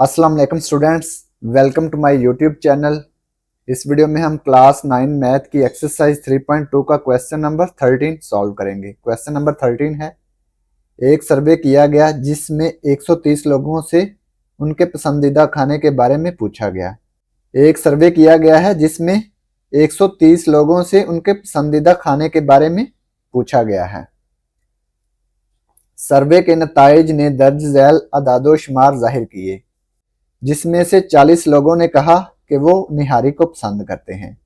अस्सलाम वालेकुम students, welcome to my YouTube channel. इस वीडियो में हम क्लास 9 मैथ की एक्सरसाइज 3.2 का क्वेश्चन नंबर 13 सॉल्व करेंगे। क्वेश्चन नंबर 13 है, एक सर्वे किया गया जिसमें 130 लोगों से उनके पसंदीदा खाने के बारे में पूछा गया। एक सर्वे किया गया है जिसमें 130 लोगों से उनके पसंदीदा खाने के बारे में पूछा गया है। सर्वे के नताइज ने दर्ज झैल अदाद-ओ-शुमार जाहिर किए, जिसमें से 40 लोगों ने कहा कि वो निहारी को पसंद करते हैं,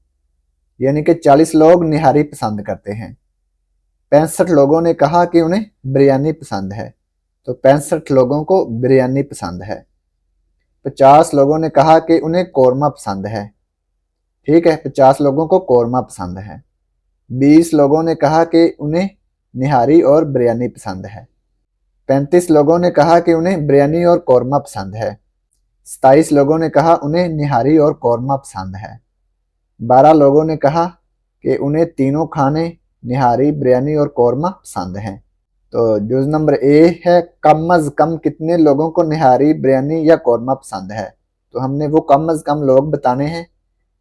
यानी कि 40 लोग निहारी पसंद करते हैं। 65 लोगों ने कहा कि उन्हें बिरयानी पसंद है, तो 65 लोगों को बिरयानी पसंद है। 50 लोगों ने कहा कि उन्हें कौरमा पसंद है, ठीक है, 50 लोगों को कौरमा पसंद है। 20 लोगों ने कहा कि उन्हें निहारी और बिरयानी पसंद है। 35 लोगों ने कहा कि उन्हें बिरयानी और कौरमा पसंद है। 27 लोगों ने कहा उन्हें निहारी और कौरमा पसंद है। 12 लोगों ने कहा कि उन्हें तीनों खाने निहारी, बिरयानी और कौरमा पसंद हैं। तो जुज़ नंबर ए है, कम अज़ कम कितने लोगों को निहारी, बिरयानी या कौरमा पसंद है। तो हमने वो कम अज़ कम लोग बताने हैं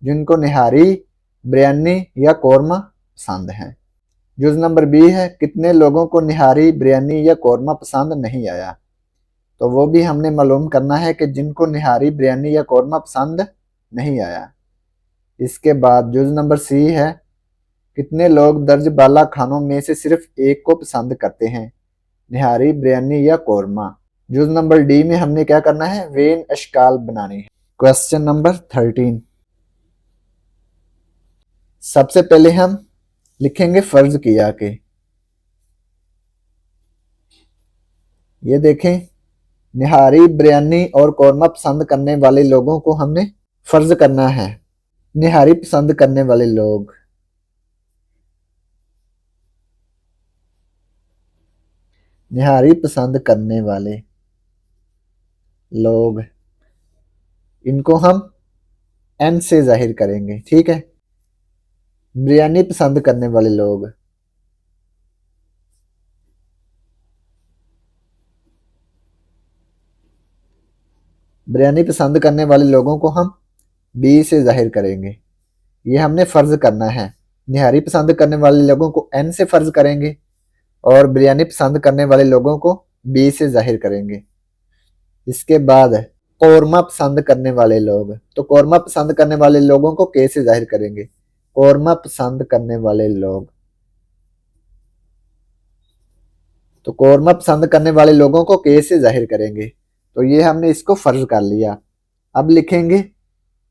जिनको निहारी, बिरयानी या कौरमा पसंद है। जुज़ नंबर बी है, कितने लोगों को निहारी, बिरयानी या कौरमा पसंद नहीं आया। तो वो भी हमने मालूम करना है कि जिनको निहारी, बिरयानी या कौरमा पसंद नहीं आया। इसके बाद जुज़ नंबर सी है, कितने लोग दर्ज बाला खानों में से सिर्फ एक को पसंद करते हैं, निहारी, बिरयानी या कौरमा। जुज़ नंबर डी में हमने क्या करना है, वेन अशकाल बनानी है। क्वेश्चन नंबर 13, सबसे पहले हम लिखेंगे फर्ज किया के। ये देखें, निहारी, बिरयानी और कौरमा पसंद करने वाले लोगों को हमने फर्ज करना है। निहारी पसंद करने वाले लोग, निहारी पसंद करने वाले लोग, इनको हम एन से जाहिर करेंगे, ठीक है। बिरयानी पसंद करने वाले लोग, बिरयानी पसंद करने वाले लोगों को हम बी से जाहिर करेंगे। ये हमने फर्ज करना है। निहारी पसंद करने वाले लोगों को एन से फर्ज करेंगे और बिरयानी पसंद करने वाले लोगों को बी से जाहिर करेंगे। इसके बाद कौरमा पसंद करने वाले लोग, तो कौरमा पसंद करने वाले लोगों को के से जाहिर करेंगे। कौरमा पसंद करने वाले लोग, तो कौरमा पसंद करने वाले लोगों को के से जाहिर करेंगे। तो ये हमने इसको फर्ज कर लिया। अब लिखेंगे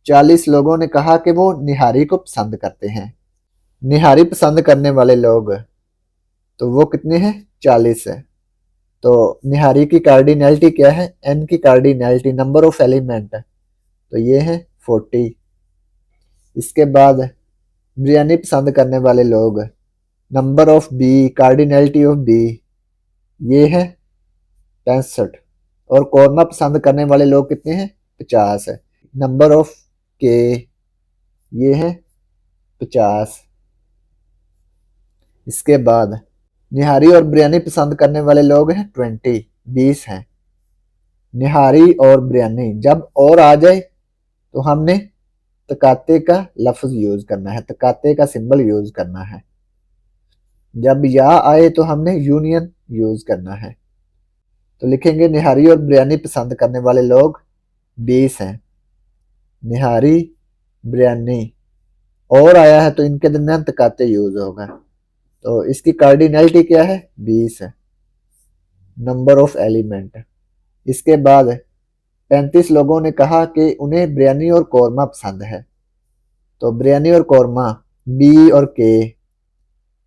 40 लोगों ने कहा कि वो निहारी को पसंद करते हैं। निहारी पसंद करने वाले लोग, तो वो कितने हैं, 40 है। तो निहारी की कार्डिनैलिटी क्या है, एन की कार्डिनैलिटी, नंबर ऑफ एलिमेंट, तो ये है 40। इसके बाद बिरयानी पसंद करने वाले लोग, number of B, cardinality of B, ये है 65। और कौरमा पसंद करने वाले लोग कितने हैं, 50 है। नंबर ऑफ के, ये है 50। इसके बाद निहारी और बिरयानी पसंद करने वाले लोग हैं 20, 20 हैं। निहारी और बिरयानी जब और आ जाए तो हमने तकाते का लफ्ज यूज करना है, तकाते का सिंबल यूज करना है। जब या आए तो हमने यूनियन यूज करना है। तो लिखेंगे निहारी और बिरयानी पसंद करने वाले लोग 20 हैं। निहारी, बिरयानी और आया है तो इनके दरमियान तकाते यूज होगा। तो इसकी कार्डिनैलिटी क्या है, 20 है, नंबर ऑफ एलिमेंट। इसके बाद 35 लोगों ने कहा कि उन्हें बिरयानी और कौरमा पसंद है। तो बिरयानी और कौरमा, बी और के,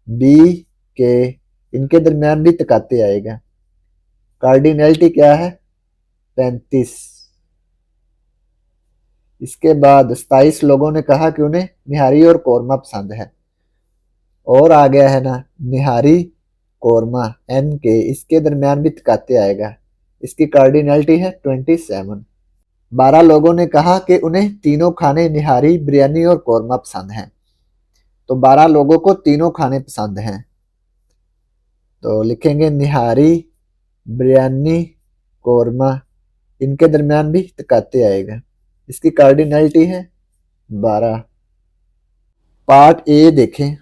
बी के, इनके दरमियान भी तकाते आएगा। कार्डिनैलिटी क्या है, 35। इसके बाद 27 लोगों ने कहा कि उन्हें निहारी और कौरमा पसंद है। और आ गया है ना, निहारी, कौरमा, एन के, इसके दरमियान भी तकाते आएगा। इसकी कार्डिनैलिटी है 27। 12 लोगों ने कहा कि उन्हें तीनों खाने निहारी, बिरयानी और कौरमा पसंद हैं। तो 12 लोगों को तीनों खाने पसंद हैं। तो लिखेंगे निहारी, बिरयानी, कौरमा, इनके दरमियान भी तकाते आएगा। इसकी कार्डिनैलिटी है 12। पार्ट ए देखें।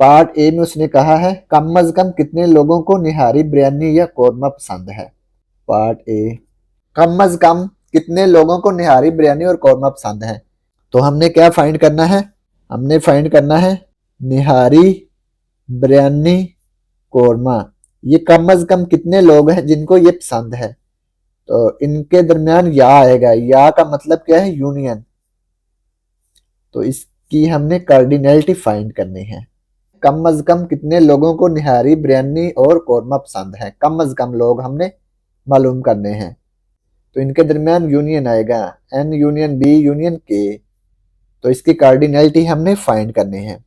पार्ट ए में उसने कहा है कम अज कम कितने लोगों को निहारी बिरयानी या कौरमा पसंद है। पार्ट ए, कम अज कम कितने लोगों को निहारी बिरयानी और कौरमा पसंद है। तो हमने क्या फाइंड करना है, हमने फाइंड करना है निहारी बिरयानी कौरमा, ये कम अज कम कितने लोग हैं जिनको ये पसंद है। तो इनके दरमियान या आएगा, या का मतलब क्या है, यूनियन। तो इसकी हमने कार्डिनैलिटी फाइंड करनी है। कम अज कम कितने लोगों को निहारी बिरयानी और कौरमा पसंद है, कम अज कम लोग हमने मालूम करने हैं। तो इनके दरमियान यूनियन आएगा, एन यूनियन बी यूनियन के। तो इसकी कार्डिनैलिटी हमने फाइंड करनी है।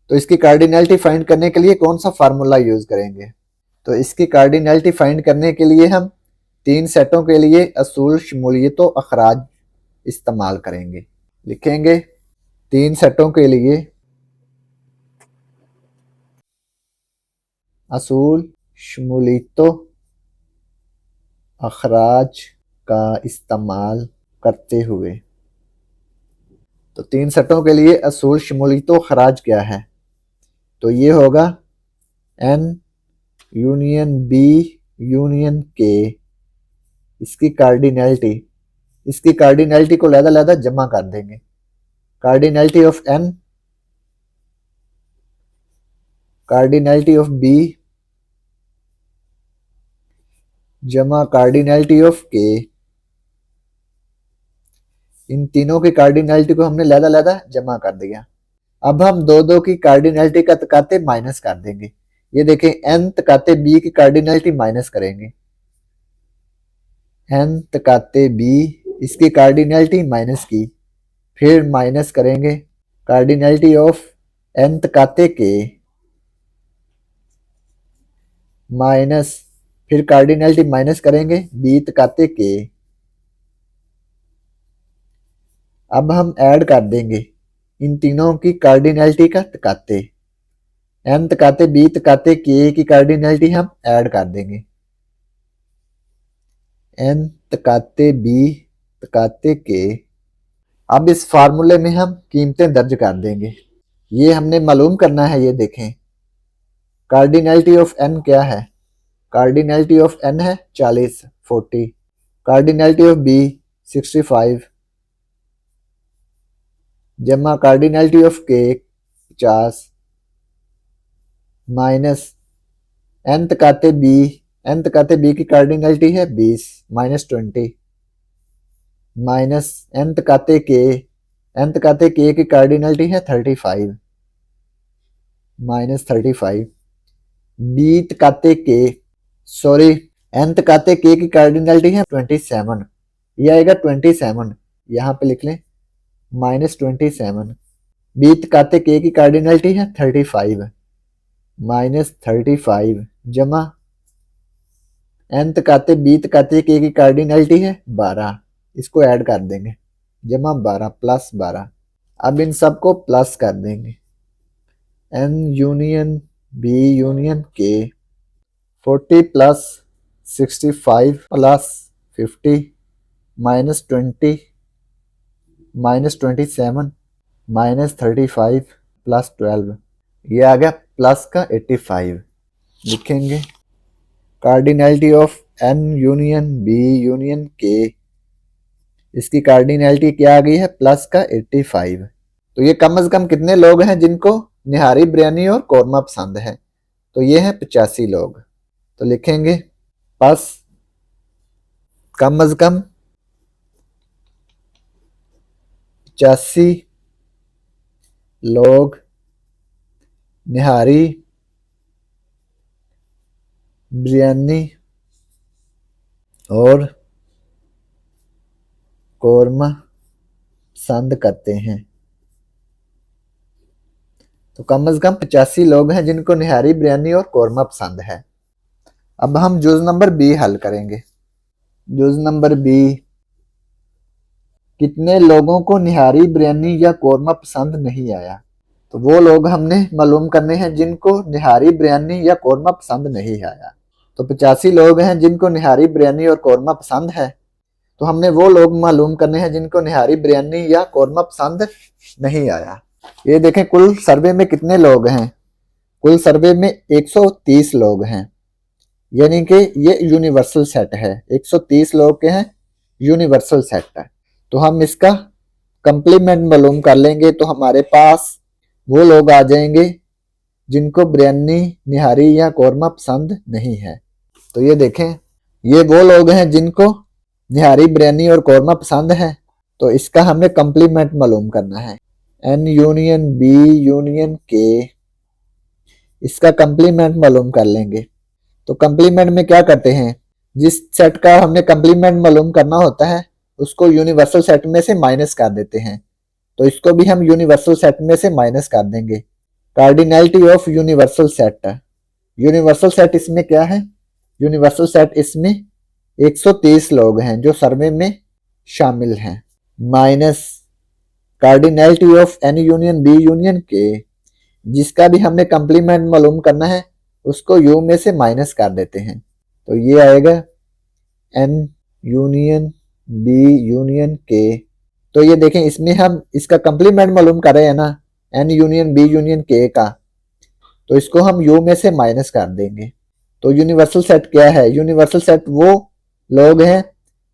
तो इसकी कार्डिनैलिटी फाइंड करने के लिए कौन सा फार्मूला यूज करेंगे। तो इसकी कार्डिनैलिटी फाइंड करने के लिए हम 3 सेटों के लिए असूल, शमूलियत व अखराज इस्तेमाल करेंगे। लिखेंगे 3 सेटों के लिए असूल, शमूलियत अखराज का इस्तेमाल करते हुए। तो 3 सेटों के लिए असूल, शमूलियत अखराज क्या है। तो ये होगा N union B union K. इसकी कार्डिनैलिटी, इसकी कार्डिनैलिटी को लहदा जमा कर देंगे। Cardinality of N, cardinality of B जमा कार्डिनैलिटी ऑफ के। इन तीनों की कार्डिनैलिटी को हमने लहदा जमा कर दिया। अब हम दो की कार्डिनैलिटी का तकाते माइनस कर देंगे। ये देखें एन तकाते बी की कार्डिनैलिटी माइनस करेंगे, एन तकाते बी, इसकी कार्डिनैलिटी माइनस की, फिर माइनस करेंगे कार्डिनैलिटी ऑफ एन तकाते के, माइनस फिर कार्डिनैलिटी माइनस करेंगे बी तकाते के। अब हम ऐड कर देंगे इन तीनों की कार्डिनैलिटी का तकाते, एन तकाते बी तकाते के की कार्डिनैलिटी हम ऐड कर देंगे, एन तकाते बी तकाते के। अब इस फार्मूले में हम कीमतें दर्ज कर देंगे। ये हमने मालूम करना है। ये देखें कार्डिनैलिटी ऑफ एन क्या है, कार्डिनैलिटी ऑफ एन है 40 40, कार्डिनैलिटी ऑफ बी 65 जमा cardinality of K 50 minus N तकाते बी, एन तकाते बी की कार्डिनैलिटी है 20 माइनस 20 माइनस एन तकाते के, एन तकाते के की कार्डिनैलिटी है 35 माइनस 35 बी तकाते के, सॉरी एन तकाते के की कार्डिनैलिटी है 27, ये आएगा 27, यहाँ पे लिख लें माइनस 27। बी तकाते के की कार्डिनैलिटी है 35 माइनस 35 जमा एन तकाते बी तकाते के की कार्डिनैलिटी है 12, इसको ऐड कर देंगे जमा 12 प्लस 12। अब इन सबको प्लस कर देंगे, N union B union K 40 plus 65 plus 50 minus 20 minus 27 minus 35 plus 12, ये आ गया प्लस का 85। लिखेंगे cardinality of N union B union K, इसकी कार्डिनैलिटी क्या आ गई है प्लस का 85। तो ये कम से कम कितने लोग हैं जिनको निहारी बिरयानी और कौरमा पसंद है। तो ये हैं 85 लोग। तो लिखेंगे बस कम से कम 85 लोग निहारी बिरयानी और कौरमा पसंद करते हैं। तो कम से कम 85 लोग हैं जिनको निहारी बिरयानी और कौरमा पसंद है। अब हम जुज नंबर बी हल करेंगे। जुज नंबर बी, कितने लोगों को निहारी बिरयानी या कौरमा पसंद नहीं आया। तो वो लोग हमने मालूम करने हैं जिनको निहारी बिरयानी या कौरमा पसंद नहीं आया। तो 85 लोग हैं जिनको निहारी बिरयानी और कौरमा पसंद है। तो हमने वो लोग मालूम करने हैं जिनको निहारी बिरयानी या कौरमा पसंद नहीं आया। ये देखें कुल सर्वे में कितने लोग हैं। कुल सर्वे में 130 लोग हैं, यानी कि ये यूनिवर्सल सेट है। 130 लोग के हैं, यूनिवर्सल सेट है। तो हम इसका कंप्लीमेंट मालूम कर लेंगे तो हमारे पास वो लोग आ जाएंगे जिनको बिरयानी निहारी या कौरमा पसंद नहीं है। तो ये देखें, ये वो लोग हैं जिनको निहारी बिरयानी और कौरमा पसंद है। तो इसका हमें कंप्लीमेंट मालूम करना है। N union B union K, इसका कंप्लीमेंट मालूम कर लेंगे। तो कंप्लीमेंट में क्या करते हैं, जिस सेट का हमने कंप्लीमेंट मालूम करना होता है उसको यूनिवर्सल सेट में से माइनस कर देते हैं। तो इसको भी हम यूनिवर्सल सेट में से माइनस कर देंगे। Cardinality of universal set, universal set इसमें क्या है, यूनिवर्सल सेट इसमें 130 लोग हैं जो सर्वे में शामिल हैं, minus cardinality of N union B union K, जिसका भी हमने कंप्लीमेंट मालूम करना है उसको U में से माइनस कर देते हैं। तो ये आएगा N union B union K। तो ये देखें, इसमें हम इसका कंप्लीमेंट मालूम कर रहे हैं ना, N union B union K का, तो इसको हम U में से माइनस कर देंगे। तो यूनिवर्सल सेट क्या है, यूनिवर्सल सेट वो लोग हैं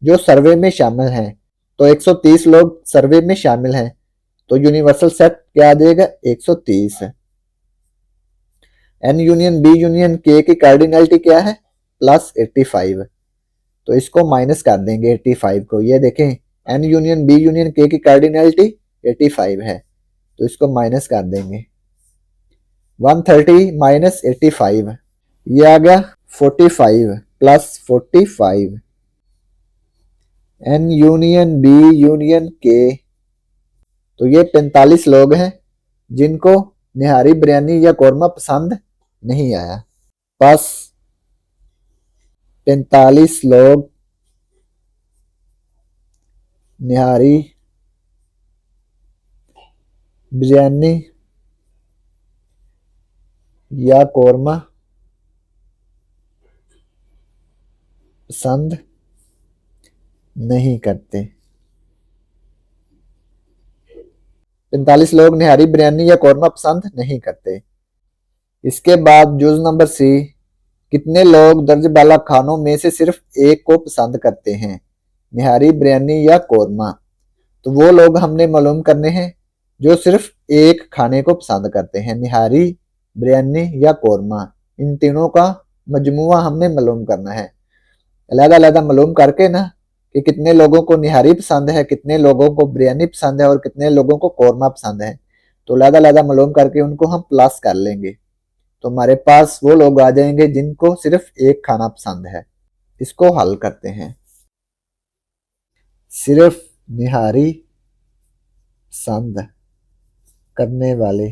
जो सर्वे में शामिल हैं। तो 130 लोग सर्वे में शामिल हैं, तो यूनिवर्सल सेट क्या आ जाएगा, 130। N union B union K की कार्डिनैलिटी क्या है, +85। तो इसको माइनस कर देंगे 85 को। ये देखें, N union B union K की कार्डिनैलिटी 85 है, तो इसको माइनस कर देंगे। 130 माइनस 85, ये आ गया 45 plus 45। N union B union K, तो ये 45 लोग हैं जिनको निहारी बिरयानी या कौरमा पसंद नहीं आया। बस 45 लोग निहारी बिरयानी या कौरमा पसंद नहीं करते। 45 लोग निहारी बिरयानी या कौरमा पसंद नहीं करते। इसके बाद जुज नंबर C, कितने लोग दर्ज बाला खानों में से सिर्फ एक को पसंद करते हैं, निहारी बिरयानी या कौरमा। तो वो लोग हमने मालूम करने हैं जो सिर्फ एक खाने को पसंद करते हैं, निहारी बिरयानी या कौरमा। इन तीनों का मजमुआ हमने मालूम करना है। अलग-अलग मालूम करके ना कि कितने लोगों को निहारी पसंद है, कितने लोगों को बिरयानी पसंद है और कितने लोगों को कौरमा पसंद है, तो अलग-अलग मालूम करके उनको हम प्लस कर लेंगे। तो हमारे पास वो लोग आ जाएंगे जिनको सिर्फ एक खाना पसंद है। इसको हल करते हैं। सिर्फ निहारी पसंद करने वाले,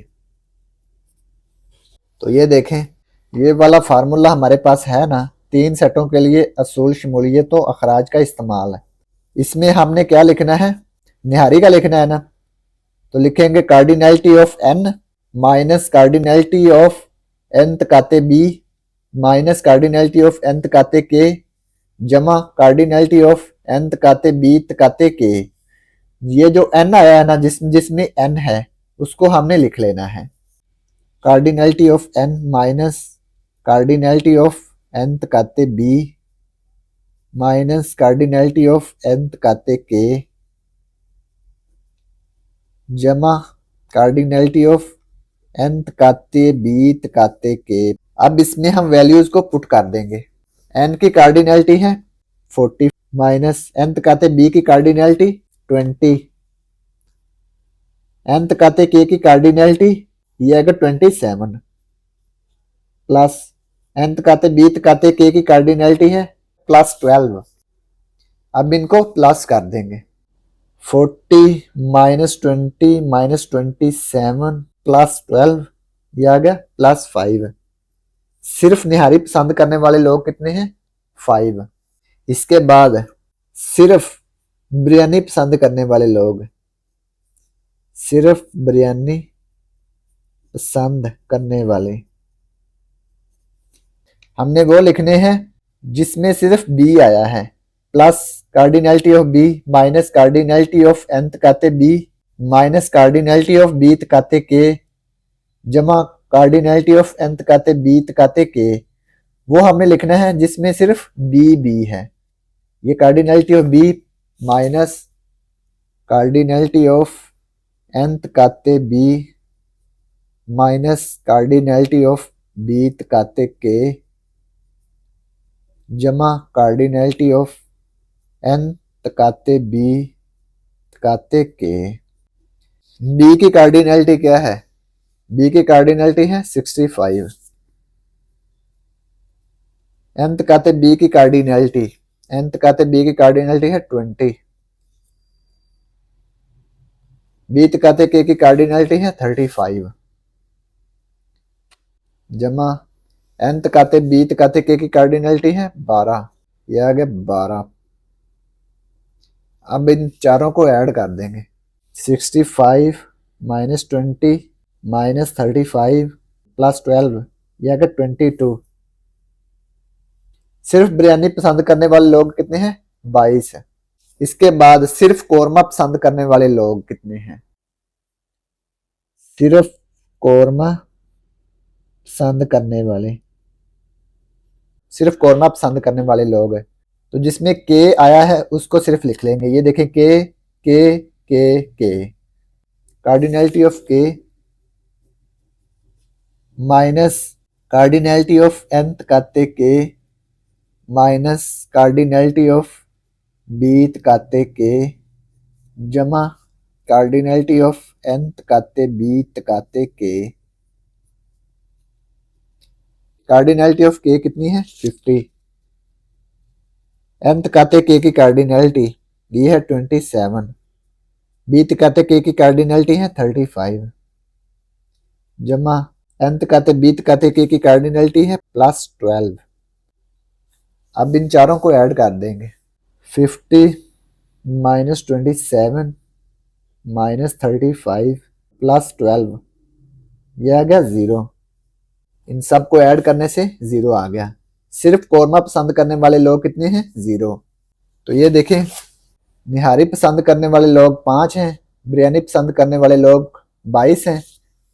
तो ये देखें, ये वाला फार्मूला हमारे पास है ना, 3 सेटों के लिए असूल, शमूलियत और अखराज का इस्तेमाल है। इसमें हमने क्या लिखना है, निहारी का लिखना है ना, तो लिखेंगे cardinality of N minus cardinality of N तकाते B minus cardinality of N तकाते K जमा cardinality of N तकाते B तकाते K। ये जो N आया है ना, जिसमें N है उसको हमने लिख लेना है। Cardinality of N minus cardinality of N तकाते B minus cardinality of N तकाते K जमा cardinality of N तकाते B तकाते K। अब इसमें हम वैल्यूज को पुट कर देंगे। N की कार्डिनैलिटी है 40 माइनस N तकाते B की कार्डिनैलिटी 20, N तकाते K की कार्डिनैलिटी ये आएगा 27 प्लस N तकाते B तकाते K की कार्डिनैलिटी है +12। अब इनको प्लस कर देंगे। 40 माइनस 20 माइनस 27 प्लस 12, ये आ गया +5। सिर्फ निहारी पसंद करने वाले लोग कितने हैं, 5। इसके बाद सिर्फ बिरयानी पसंद करने वाले लोग, सिर्फ बिरयानी पसंद करने वाले हमने वो लिखने हैं जिसमें सिर्फ B आया है, plus cardinality of B minus cardinality of n तकाते B minus cardinality of B तकाते के जमा कार्डिनैलिटी ऑफ n तकाते बी तकाते के, वो हमें लिखना है जिसमें सिर्फ बी है। ये cardinality of B minus cardinality of n तकाते B minus cardinality of B तकाते के जमा कार्डिनैलिटी ऑफ n तकाते बी तकाते के। बी की कार्डिनैलिटी क्या है? बी की कार्डिनैलिटी है 65। n तकाते बी की कार्डिनैलिटी n तकाते बी की कार्डिनैलिटी है 20। बी तकाते के की कार्डिनैलिटी है 35 जमा n तकाते बी तकाते के की कार्डिनैलिटी है 12। यह आ गया 12। अब इन चारों को ऐड कर देंगे। 65 माइनस 20 माइनस 35 प्लस 12, यह आ गया 22। सिर्फ बिरयानी पसंद करने वाले लोग कितने हैं? 22 है। इसके बाद सिर्फ कोरमा पसंद करने वाले लोग कितने हैं? सिर्फ कोरमा पसंद करने वाले, सिर्फ कोरमा पसंद करने वाले लोग है, तो जिसमें के आया है उसको सिर्फ लिख लेंगे। ये देखें के कार्डिनैलिटी ऑफ के माइनस कार्डिनैलिटी ऑफ n तकाते के माइनस कार्डिनैलिटी ऑफ बी तकाते के जमा कार्डिनैलिटी ऑफ n तकाते बी तकाते के। कार्डिनैलिटी ऑफ के कितनी है? 50। n तकाते के की कार्डिनैलिटी ये है 27। बी तकाते के की कार्डिनैलिटी है 35 जमा n तकाते बी तकाते के की कार्डिनैलिटी है +12। अब इन चारों को ऐड कर देंगे। 50 माइनस 27 माइनस 35 प्लस 12, यह आ गया 0। इन सब को ऐड करने से 0 आ गया। सिर्फ कोरमा पसंद करने वाले लोग कितने हैं? 0। तो ये देखें, निहारी पसंद करने वाले लोग 5 हैं, बिरयानी पसंद करने वाले लोग 22 हैं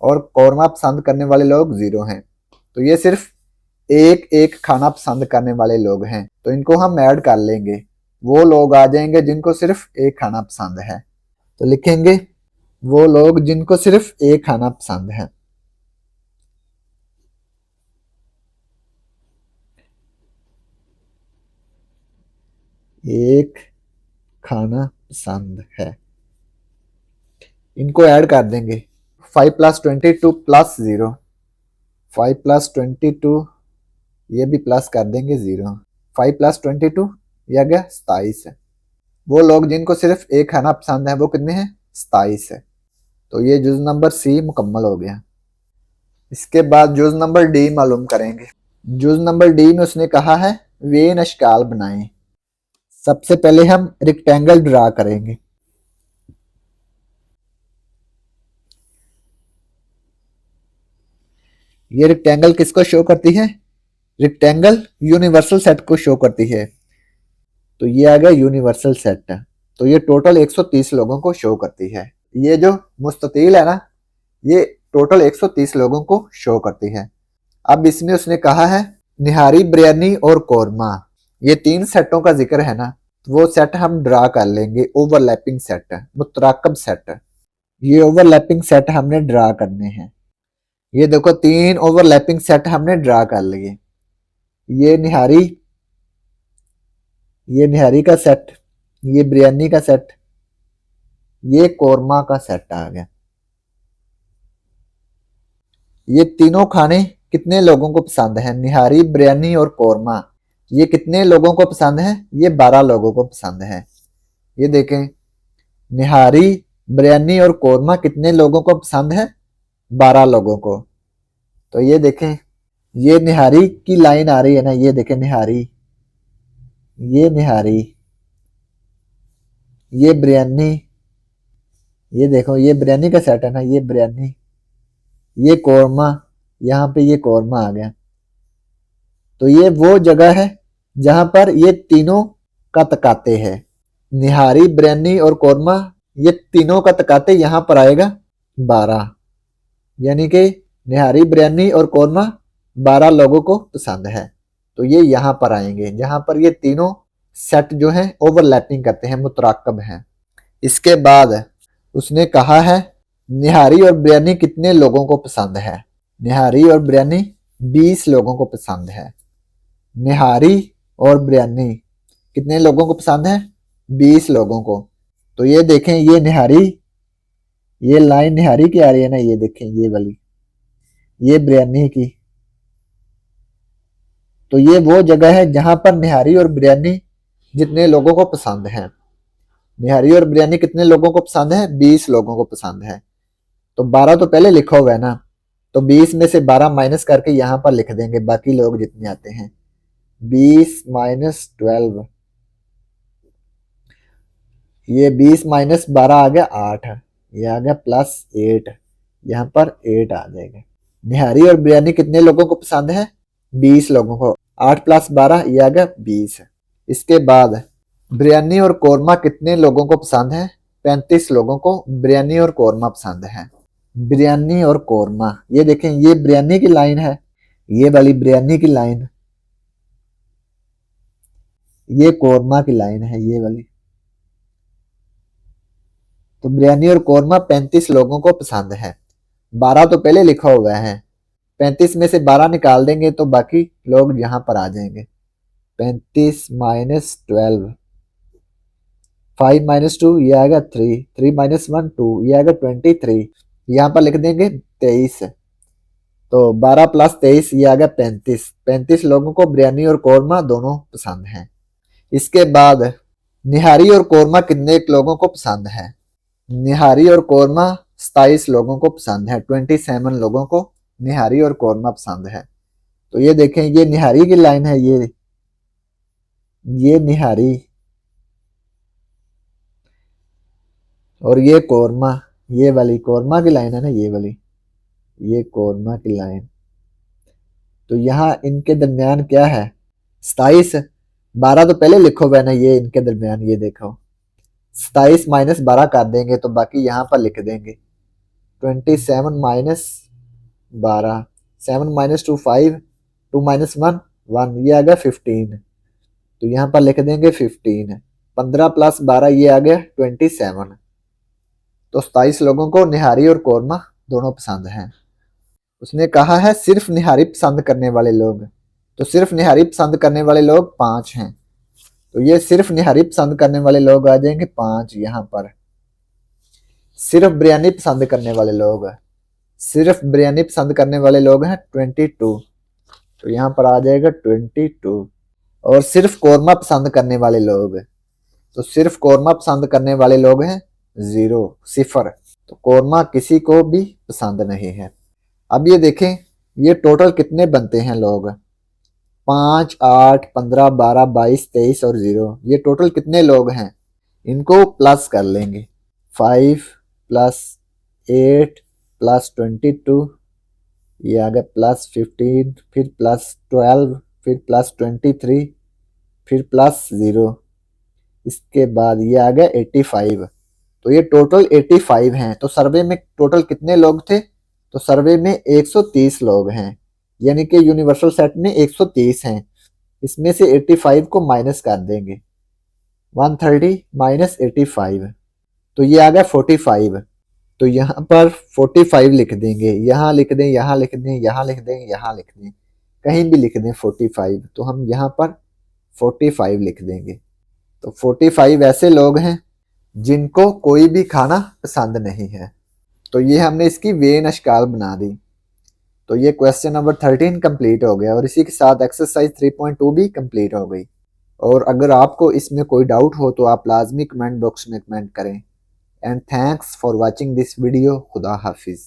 और कोरमा पसंद करने वाले लोग 0 हैं। तो ये सिर्फ एक एक खाना पसंद करने वाले लोग हैं, तो इनको हम ऐड कर लेंगे। वो लोग आ जाएंगे जिनको सिर्फ एक खाना पसंद है, तो लिखेंगे वो लोग जिनको सिर्फ एक खाना पसंद है। एक खाना पसंद है, इनको ऐड कर देंगे। 5 + 22 + 0, 5 + 22 ये भी प्लस कर देंगे 0। 5 + 22 यह गया 27 है। वो लोग जिनको सिर्फ एक खाना पसंद है वो कितने हैं? 27 है। तो ये जुज नंबर सी मुकम्मल हो गया। इसके बाद जुज नंबर डी मालूम करेंगे। जुज नंबर डी में उसने कहा है वेन अशकाल बनाएं। सबसे पहले हम रेक्टेंगल ड्रा करेंगे। ये रेक्टेंगल किसको शो करती है? रेक्टेंगल यूनिवर्सल सेट को शो करती है। तो ये आ गया यूनिवर्सल सेट। तो ये टोटल 130 लोगों को शो करती है। ये जो मुस्ततील है ना, ये टोटल 130 लोगों को शो करती है। अब इसमें उसने कहा है निहारी, बिरयानी और कोरमा, ये 3 सेटों का जिक्र है ना, तो वो सेट हम ड्रा कर लेंगे। ओवरलैपिंग सेट, मुतराकब सेट, ये ओवरलैपिंग सेट हमने ड्रा करने हैं। ये देखो 3 ओवरलैपिंग सेट हमने ड्रा कर लिए। ये निहारी का सेट, ये बिरयानी का सेट, ये कोरमा का सेट आ गया। ये तीनों खाने कितने लोगों को पसंद है? निहारी, बिरयानी और कोरमा, ये कितने लोगों को पसंद है? ये 12 लोगों को पसंद है। ये देखें, निहारी, बिरयानी और कोरमा कितने लोगों को पसंद है? 12 लोगों को। तो ये देखें, ये निहारी की लाइन आ रही है ना, ये देखें निहारी, ये निहारी, ये बिरयानी, ये देखो ये बिरयानी का सेट है ना, ये बिरयानी, ये कोरमा, यहाँ पे ये कोरमा आ गया। तो ये वो जगह है जहां पर ये तीनों का तकाते हैं। निहारी, बिरयानी और कोरमा, ये तीनों का तकाते यहाँ पर आएगा 12, यानी कि निहारी, बिरयानी और कोरमा 12 लोगों को पसंद है। तो ये यहाँ पर आएंगे जहाँ पर ये तीनों सेट जो हैं ओवरलैपिंग करते हैं, मुतराकब हैं। इसके बाद उसने कहा है निहारी और बिरयानी कितने लोगों को पसंद है। निहारी और बिरयानी 20 लोगों को पसंद है। निहारी और बिरयानी कितने लोगों को पसंद है? 20 लोगों को। तो ये देखें, ये निहारी, ये लाइन निहारी की आ रही है ना, ये देखें ये वाली, ये बिरयानी की। तो ये वो जगह है जहां पर निहारी और बिरयानी जितने लोगों को पसंद है। निहारी और बिरयानी कितने लोगों को पसंद है? 20 लोगों को पसंद है। तो 12 तो पहले लिखा हुआ है ना, तो 20 में से 12 माइनस करके यहां पर लिख देंगे बाकी लोग जितने आते हैं। 20 माइनस 12, ये 20 माइनस 12 आ गया 8, ये आ गया प्लस 8, यहाँ पर 8 आ जाएगा। निहारी और बिरयानी कितने लोगों को पसंद है? 20 लोगों को। 8 प्लस 12 ये आ गया 20। इसके बाद बिरयानी और कोरमा कितने लोगों को पसंद है? 35 लोगों को बिरयानी और कोरमा पसंद है। बिरयानी और कोरमा, ये देखें, ये बिरयानी की लाइन है, ये वाली बिरयानी की लाइन, ये कोरमा की लाइन है, ये वाली। तो बिरयानी और कोरमा 35 लोगों को पसंद है। 12 तो पहले लिखा हुआ है, 35 में से 12 निकाल देंगे तो बाकी लोग यहां पर आ जाएंगे। 35 माइनस 12, 5 माइनस 2 ये आएगा 3, 3 माइनस 1 2, ये आएगा 23, यहाँ पर लिख देंगे 23। तो 12 प्लस 23 ये आ गया 35। 35 लोगों को बिरयानी और कोरमा दोनों पसंद हैं। इसके बाद निहारी और कोरमा कितने लोगों को पसंद है? निहारी और कोरमा 27 लोगों को पसंद है। 27 लोगों को निहारी और कोरमा पसंद है। तो ये देखें, ये निहारी की लाइन है, ये निहारी और ये कोरमा, ये वाली कोरमा की लाइन है ना, ये वाली, ये कोरमा की लाइन। तो यहाँ इनके दरमियान क्या है? 27। 12 तो पहले लिखो हुआ है ना, ये इनके दरमियान, ये देखो 27 माइनस 12 कर देंगे तो बाकी यहाँ पर लिख देंगे 27 माइनस 12, 7 माइनस 2 5, 2 माइनस 1 1, ये आ गया 15। तो यहाँ पर लिख देंगे 15। 15 प्लस 12 ये आ गया 27। तो 27 लोगों को निहारी और कोरमा दोनों पसंद हैं। उसने कहा है सिर्फ निहारी पसंद करने वाले लोग, तो सिर्फ निहारी पसंद करने वाले लोग 5 हैं। तो ये सिर्फ निहारी पसंद करने वाले लोग आ जाएंगे 5 यहाँ पर। सिर्फ बिरयानी पसंद करने वाले लोग, सिर्फ बिरयानी पसंद करने वाले लोग हैं 22, तो यहाँ पर आ जाएगा 22। और सिर्फ कोरमा पसंद करने वाले लोग, तो सिर्फ कोरमा पसंद करने वाले लोग हैं 0, 0। तो कोरमा किसी को भी पसंद नहीं है। अब ये देखें, ये टोटल कितने बनते हैं लोग? 5, 8, 15, 12, 22, 23 और 0, ये टोटल कितने लोग हैं? इनको प्लस कर लेंगे। 5 प्लस 8 प्लस 22, ये आ गया प्लस 15, फिर प्लस 12, फिर प्लस 23, फिर प्लस 0, इसके बाद ये आ गया 85। तो ये टोटल 85 हैं। तो सर्वे में टोटल कितने लोग थे? तो सर्वे में 130 लोग हैं, यानी कि यूनिवर्सल सेट में 130 हैं। इसमें से 85 को माइनस कर देंगे, 130 माइनस 85, तो ये आ गया 45। तो यहाँ पर 45 लिख देंगे, यहाँ लिख दें, यहाँ लिख दें, यहाँ लिख दें, यहाँ लिख दें, कहीं भी लिख दें 45। तो हम यहाँ पर 45 लिख देंगे। तो 45 ऐसे लोग हैं जिनको कोई भी खाना पसंद नहीं है। तो ये हमने इसकी वेन अशकाल बना दी। तो ये क्वेश्चन नंबर 13 कंप्लीट हो गया और इसी के साथ एक्सरसाइज 3.2 भी कंप्लीट हो गई। और अगर आपको इसमें कोई डाउट हो तो आप लाजमी कमेंट बॉक्स में कमेंट करें। And thanks for watching this video. खुदा हाफिज़।